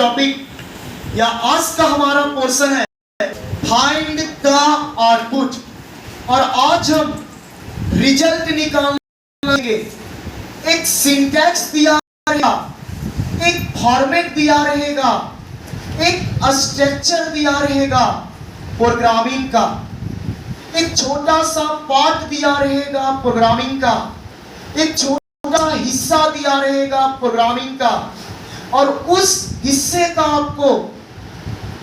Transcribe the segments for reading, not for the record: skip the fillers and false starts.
Topic या आज का हमारा पोर्शन है फाइंड द आउटपुट। और आज हम रिजल्ट निकालेंगे। एक सिंटैक्स दिया रहेगा, एक फॉर्मेट दिया रहेगा, एक स्ट्रक्चर दिया रहेगा प्रोग्रामिंग का, एक छोटा सा पार्ट दिया रहेगा प्रोग्रामिंग का, एक छोटा हिस्सा दिया रहेगा प्रोग्रामिंग का, और उस हिस्से का आपको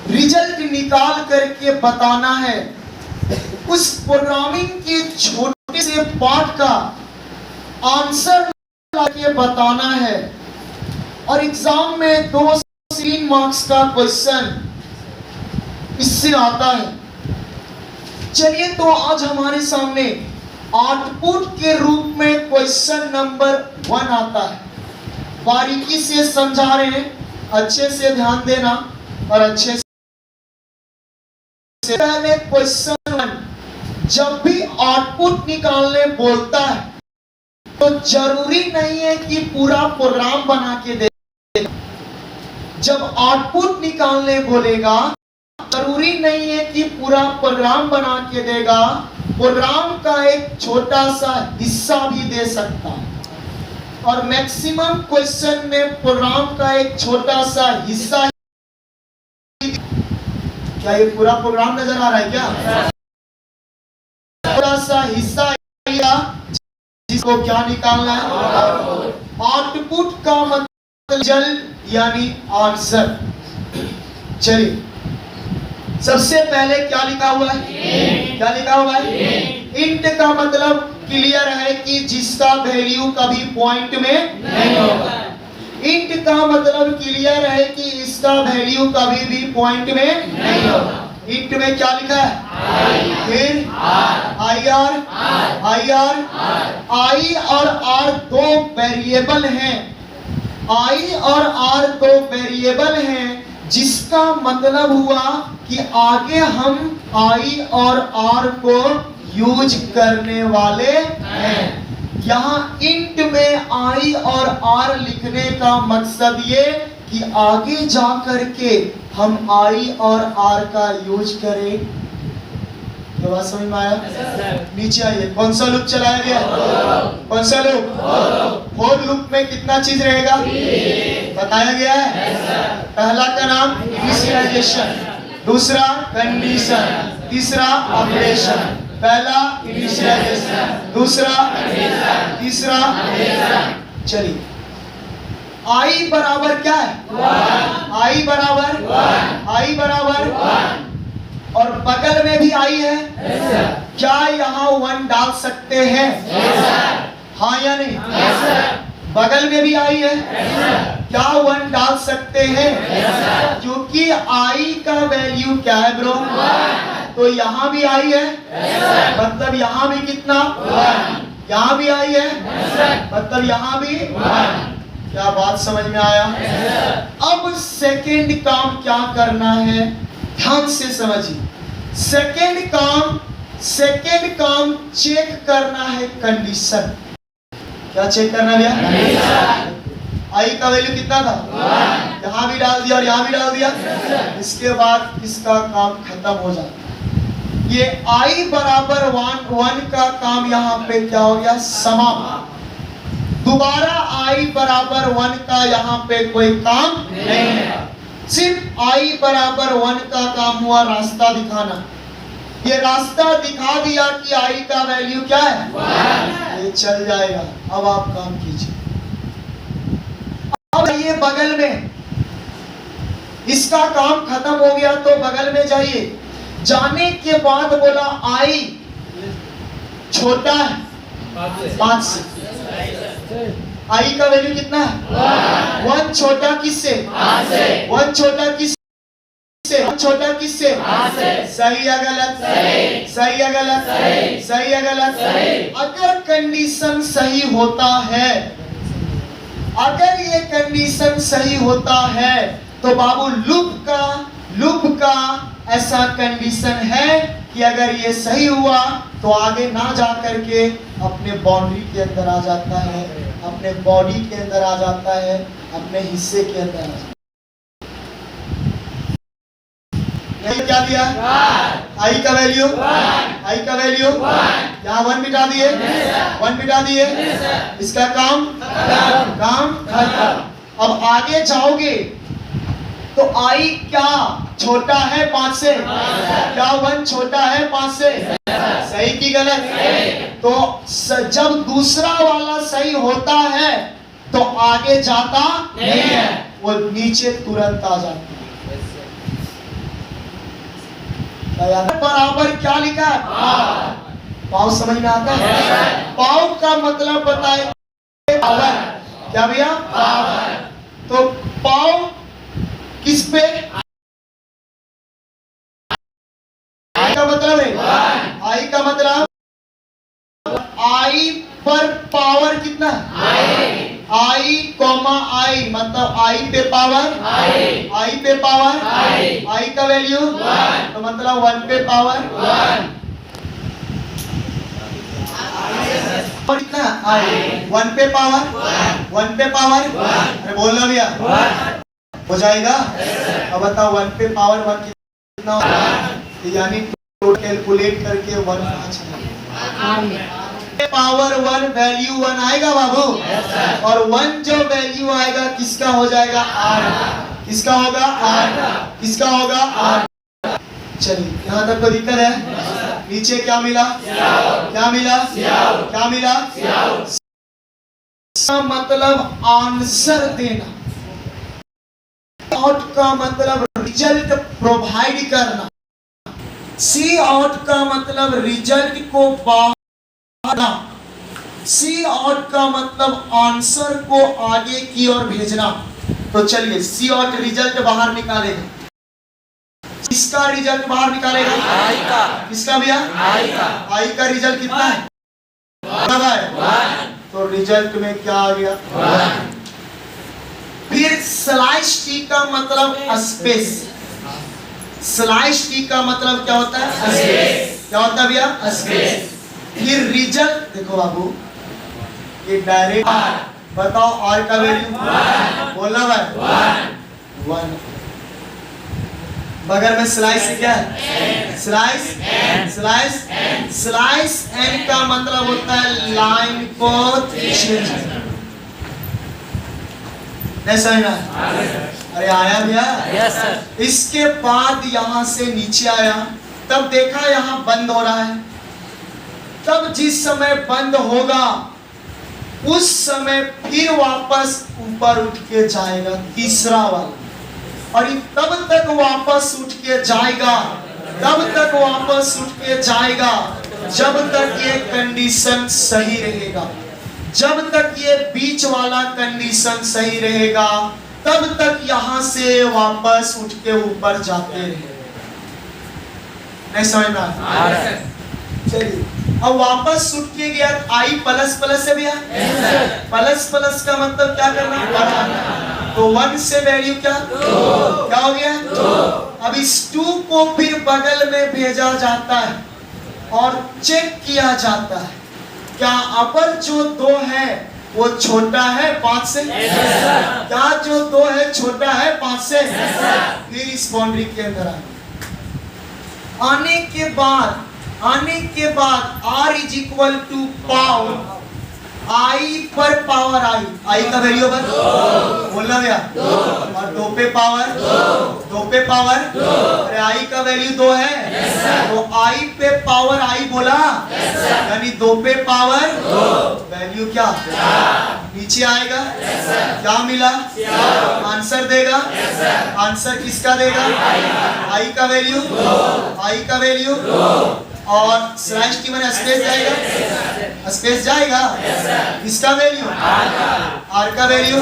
रिजल्ट निकाल करके बताना है। उस प्रोग्रामिंग के छोटे से पार्ट का आंसर लाके बताना है। और एग्जाम में 2-3 मार्क्स का क्वेश्चन इससे आता है। चलिए, तो आज हमारे सामने आउटपुट के रूप में क्वेश्चन नंबर 1 आता है। बारीकी से समझा रहे हैं, अच्छे से ध्यान देना और अच्छे से। पहले क्वेश्चन 1, जब भी आउटपुट निकालने बोलता है तो जरूरी नहीं है कि पूरा प्रोग्राम बना के दे। जब आउटपुट निकालने बोलेगा जरूरी नहीं है कि पूरा प्रोग्राम बना के देगा, प्रोग्राम का एक छोटा सा हिस्सा भी दे सकता है। और मैक्सिमम क्वेश्चन में प्रोग्राम का एक छोटा सा हिस्सा। क्या ये पूरा प्रोग्राम नजर आ रहा है क्या? छोटा सा हिस्सा जिसको क्या निकालना है? आउटपुट का मतलब रिजल्ट यानी आंसर। चलिए, सबसे पहले क्या लिखा हुआ है? क्या लिखा हुआ है? इंट का मतलब क्लियर है कि जिसका वैल्यू कभी पॉइंट में नहीं होगा। इंट का मतलब क्लियर है कि इसका वैल्यू कभी भी पॉइंट में नहीं होगा। इंट में क्या लिखा है? फिर आई और आर दो वेरिएबल हैं। आई और आर दो वेरिएबल हैं, जिसका मतलब हुआ कि आगे हम आई और आर को यूज करने वाले हैं। यहाँ इंट में आई और आर लिखने का मकसद ये कि आगे जा करके हम आई और आर का यूज करें। तो बात समझ में आया? नीचे आइए। कौन सा लूप चलाया गया? कौन सा लूप? फॉर लूप में कितना चीज रहेगा बताया गया है। पहला का नाम इनिशियलाइजेशन, दूसरा कंडीशन, तीसरा ऑपरेशन। पहला इनिशियलाइजेशन, दूसरा, तीसरा। चलिए, आई बराबर क्या है? आई बराबर और बगल में भी आई है। क्या यहाँ 1 डाल सकते हैं? हाँ या नहीं? बगल में भी आई है। क्या 1 डाल सकते हैं? क्योंकि आई का वैल्यू क्या है ब्रो? तो यहाँ भी आई है, मतलब यहाँ भी कितना? 1। यहाँ भी आई है, मतलब यहाँ भी 1। क्या बात समझ में आया? अब सेकंड काम क्या करना है, ध्यान से समझिए। सेकंड काम चेक करना है कंडीशन। क्या चेक करना भैया? आई का वैल्यू कितना था? 1। यहाँ भी डाल दिया और यहाँ भी डाल दिया। इसके बाद इसका काम खत्म हो जाता। ये आई बराबर 1 का काम यहाँ पे क्या हो गया? समाप्त। दोबारा आई बराबर 1 का यहाँ पे कोई काम नहीं है। सिर्फ आई बराबर 1 का काम हुआ रास्ता दिखाना। ये रास्ता दिखा दिया कि आई का वैल्यू क्या है? 1। ये चल जाएगा। अब आप काम कीजिए। अब ये बगल में, इसका काम खत्म हो गया तो बगल में जाइए। जाने के बाद बोला आई छोटा है 5 से। आई का वैल्यू कितना है? 1 छोटा किससे? 1 छोटा किससे? 1 छोटा किससे? सही या गलत? सही या गलत? सही या गलत? अगर कंडीशन सही होता है, अगर ये कंडीशन सही होता है तो बाबू लूप का ऐसा कंडीशन है कि अगर ये सही हुआ तो आगे ना जा करके अपने बाउंड्री के अंदर आ जाता है, अपने बॉडी के अंदर आ जाता है, अपने हिस्से के अंदर आ जाता है। क्या दिया? आई का वैल्यू यहाँ 1 मिटा दिए, 1 मिटा दिए, इसका काम खत्म। अब आगे जाओगे तो आई क्या छोटा है 5 से? क्या 1 छोटा है 5 से? सही की गलत? तो जब दूसरा वाला सही होता है तो आगे जाता नहीं है, वो नीचे तुरंत आ जाता है। बराबर क्या लिखा है? पाव समझ में आता है? पाव का मतलब बताए पावर। क्या भैया? पावर। तो पाव किस पे? आई का मतलब है, आई का मतलब आई पर पावर कितना? आई कॉमा आई मतलब आई पे पावर, आई पे पावर, आई का वैल्यू तो मतलब 1 पे पावर 1 कितना? आई 1 पे पावर 1 पे पावर। अरे बोलना भैया हो जाएगा। अब बताओ 1 पे पावर 1 कितना? यानी टोटल कैलकुलेट करके 1 पावर 1 वैल्यू 1 आएगा बाबू। और 1 जो वैल्यू आएगा किसका हो जाएगा? 8। किसका होगा? 8। किसका होगा? 8। चलिए यहाँ तक कोई दिक्कत है? नीचे क्या मिला? क्या मिला? क्या मिला? मतलब आंसर देना, आउट का मतलब रिजल्ट प्रोवाइड करना, सी आउट का मतलब रिजल्ट को बाहर, सी आउट का मतलब आंसर को आगे की ओर भेजना। तो चलिए सी आउट रिजल्ट बाहर निकालेगा। किसका रिजल्ट बाहर निकालेगा? आई का। किसका भैया? आई का। आई का रिजल्ट कितना है? 1। तो रिजल्ट में क्या आ गया? 1। फिर स्लाइस टी का मतलब स्पेस। स्लाइस टी का मतलब क्या होता है? स्पेस। क्या होता है भैया? स्पेस। फिर रिजल्ट देखो बाबू, ये डायरेक्ट बताओ आर का वैल्यू बोलना भाई 1। बगल में स्लाइस क्या है? स्लाइस एन का मतलब होता है लाइन को चेंज। नहीं समझना? अरे आया भैया? Yes sir. इसके बाद यहां से नीचे आया, तब देखा यहां बंद हो रहा है, तब जिस समय बंद होगा उस समय फिर वापस ऊपर उठ के जाएगा तीसरा वाला, और तब तक वापस उठ के जाएगा, तब तक वापस उठ के जाएगा जब तक ये कंडीशन सही रहेगा। जब तक ये बीच वाला कंडीशन सही रहेगा तब तक यहां से वापस उठ के ऊपर जाते रहेगा। नहीं समझ में आ रहा? चलिए अब वापस उठ के गया, आई प्लस प्लस से भैया प्लस प्लस का मतलब क्या करना? बढ़ाना। तो 1 से वैल्यू क्या क्या हो गया? 2। अब इस 2 को फिर बगल में भेजा जाता है और चेक किया जाता है क्या अपर जो 2 है वो छोटा है 5 से? क्या जो 2 है छोटा है 5 से? फिर इस बाउंड्री के अंदर आने के बाद r is equal to power I पर पावर आई का वैल्यू बोलना भैया 2 और 2 पे पावर अरे आई का वैल्यू 2 है तो आई पे पावर आई बोला यानी 2 पे पावर वैल्यू क्या नीचे आएगा। क्या मिला? आंसर देगा। आंसर किसका देगा? आई का वैल्यू और स्लैश की मैंने स्पेस जाएगा इसका वैल्यू आर का वैल्यू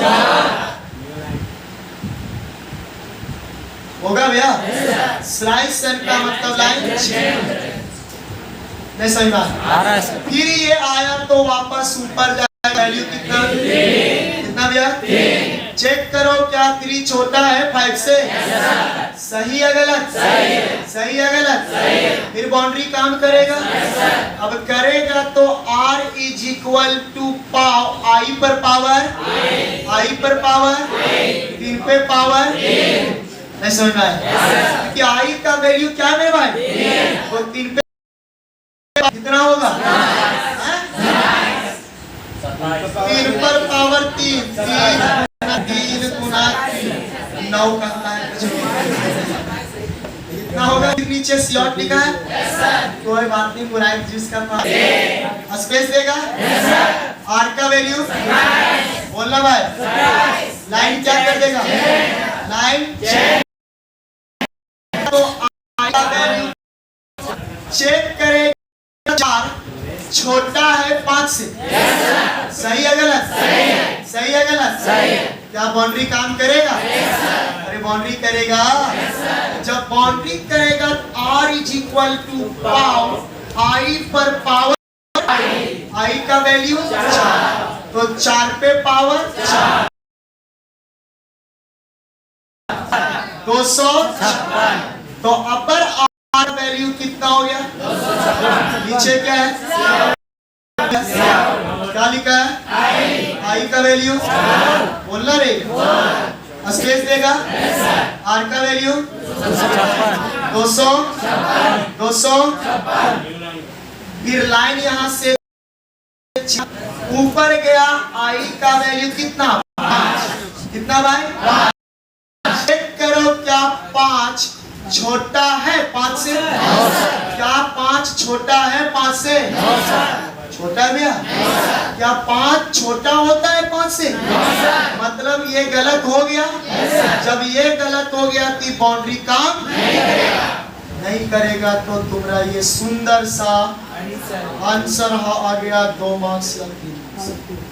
होगा भैया। स्लाइस एन का मतलब लाइन नहीं सही बात। फिर ये आया तो वापस ऊपर जाएगा। वैल्यू कितना भैया? चेक करो क्या 3 छोटा है 5 से? सही है गलत? सही है गलत? फिर बाउंड्री काम करेगा। अब करेगा तो r इज इक्वल टू आई पर पावर 3 पे पावर नहीं समझ में आया? कि आई का वैल्यू क्या है मेरे भाई? तो 3 पे कितना होगा? 3 पर पावर 3, 3 गुना 3, 9 कहता है। कितना होगा? नीचे स्लॉट लिखा है, कोई बात नहीं, बुराई जिसका पास स्पेस देगा। आर का वैल्यू बोलना भाई, लाइन क्या कर देगा? लाइन तो आर का वैल्यू चेक करेगा, 4 छोटा है 5 से। सही है गलत? सही है गलत? क्या बाउंड्री काम करेगा? अरे बाउंड्री करेगा। जब बाउंड्री करेगा R is equal to power I पर पावर आई का वैल्यू 4, तो 4 पे पावर 4, 256। तो अपर R वैल्यू कितना हो गया? नीचे क्या है? क्या लिखा है? आई का वैल्यू बोलना रे, स्पेस देगा। आर का वैल्यू 200। फिर लाइन यहां से ऊपर गया, आई का वैल्यू कितना? 5। कितना भाई? चेक करो, क्या 5 छोटा है 5 से? क्या 5 छोटा है 5 से? छोटा है भैया? क्या 5 छोटा होता है 5 से? मतलब ये गलत हो गया। जब ये गलत हो गया तो बाउंड्री काम नहीं करेगा, तो तुम्हारा ये सुंदर सा आंसर आ गया 2 मार्क्स या 3 मार्क्स।